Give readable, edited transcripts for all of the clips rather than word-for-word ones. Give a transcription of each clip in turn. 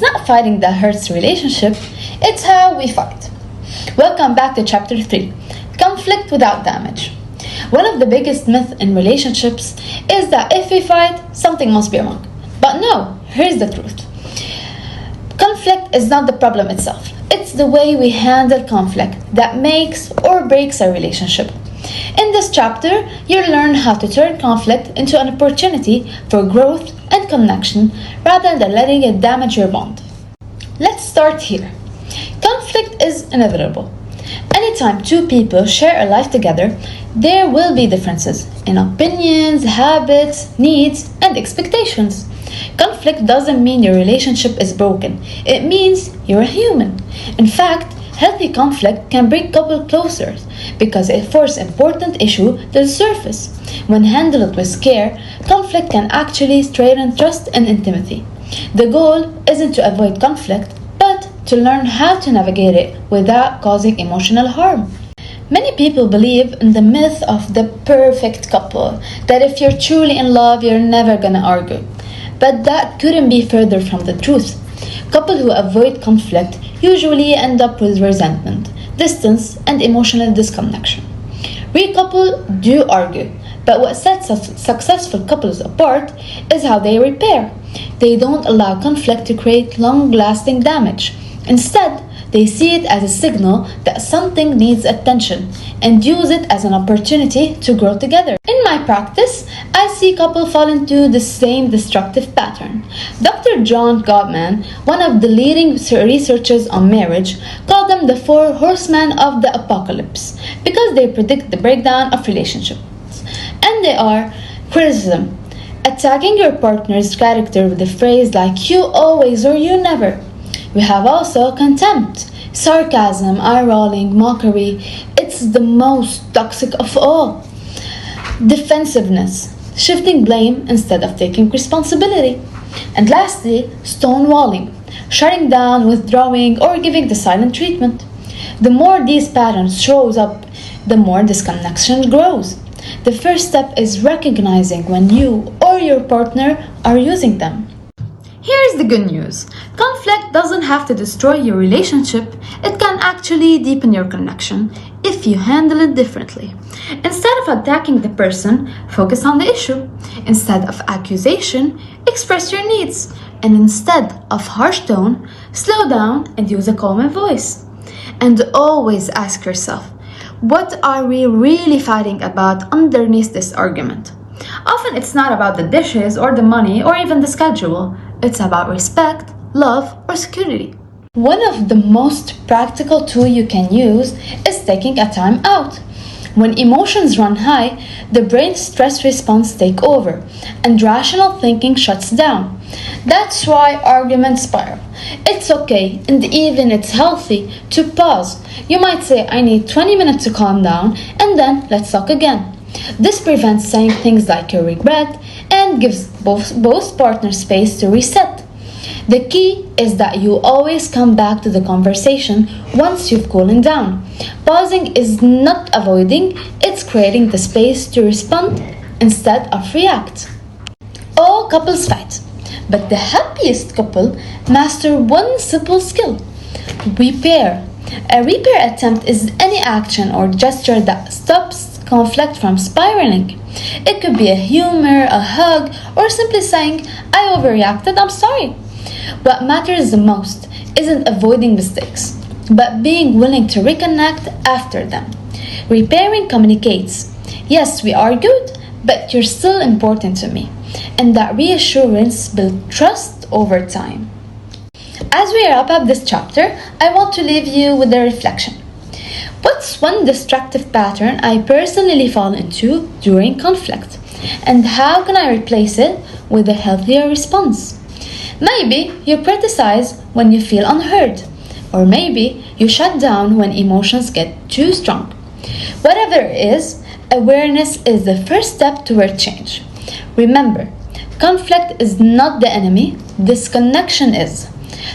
not fighting that hurts the relationship, it's how we fight. Welcome back to Chapter 3, Conflict Without Damage. One of the biggest myths in relationships is that if we fight, something must be wrong. But no, here's the truth. Conflict is not the problem itself. It's the way we handle conflict that makes or breaks a relationship. In this chapter, you'll learn how to turn conflict into an opportunity for growth and connection rather than letting it damage your bond. Let's start here. Conflict is inevitable. Anytime two people share a life together, there will be differences in opinions, habits, needs, and expectations. Conflict doesn't mean your relationship is broken. It means you're a human. In fact, healthy conflict can bring couples closer because it forces important issues to the surface. When handled with care, conflict can actually strengthen trust and intimacy. The goal isn't to avoid conflict, but to learn how to navigate it without causing emotional harm. Many people believe in the myth of the perfect couple, that if you're truly in love, you're never gonna argue. But that couldn't be further from the truth. Couples who avoid conflict usually end up with resentment, distance, and emotional disconnection. Real couples do argue, but what sets successful couples apart is how they repair. They don't allow conflict to create long-lasting damage. Instead, they see it as a signal that something needs attention and use it as an opportunity to grow together. In my practice, I see couples fall into the same destructive pattern. Dr. John Gottman, one of the leading researchers on marriage, called them the 4 horsemen of the apocalypse because they predict the breakdown of relationships. And they are criticism, attacking your partner's character with a phrase like "you always" or "you never." We have also contempt, sarcasm, eye-rolling, mockery. It's the most toxic of all. Defensiveness, shifting blame instead of taking responsibility. And lastly, stonewalling, shutting down, withdrawing, or giving the silent treatment. The more these patterns shows up, the more disconnection grows. The first step is recognizing when you or your partner are using them. Here's the good news. Conflict doesn't have to destroy your relationship. It can actually deepen your connection if you handle it differently. Instead of attacking the person, focus on the issue. Instead of accusation, express your needs. And instead of harsh tone, slow down and use a calm voice. And always ask yourself, what are we really fighting about underneath this argument? Often it's not about the dishes or the money or even the schedule. It's about respect, love, or security. One of the most practical tools you can use is taking a time out. When emotions run high, the brain's stress response takes over and rational thinking shuts down. That's why arguments spiral. It's okay and even it's healthy to pause. You might say, I need 20 minutes to calm down and then let's talk again. This prevents saying things like you regret and gives both partners space to reset. The key is that you always come back to the conversation once you've cooled down. Pausing is not avoiding, it's creating the space to respond instead of react. All couples fight, but the happiest couple master one simple skill: repair. A repair attempt is any action or gesture that stops conflict from spiraling. It could be a humor, a hug, or simply saying, I overreacted, I'm sorry. What matters the most isn't avoiding mistakes, but being willing to reconnect after them. Repairing communicates, yes, we argued, but you're still important to me. And that reassurance builds trust over time. As we wrap up this chapter, I want to leave you with a reflection. What's one destructive pattern I personally fall into during conflict? And how can I replace it with a healthier response? Maybe you criticize when you feel unheard. Or maybe you shut down when emotions get too strong. Whatever it is, awareness is the first step toward change. Remember, conflict is not the enemy, disconnection is.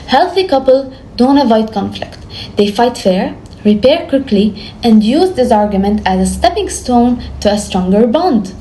Healthy couples don't avoid conflict. They fight fair, repair quickly, and use this argument as a stepping stone to a stronger bond.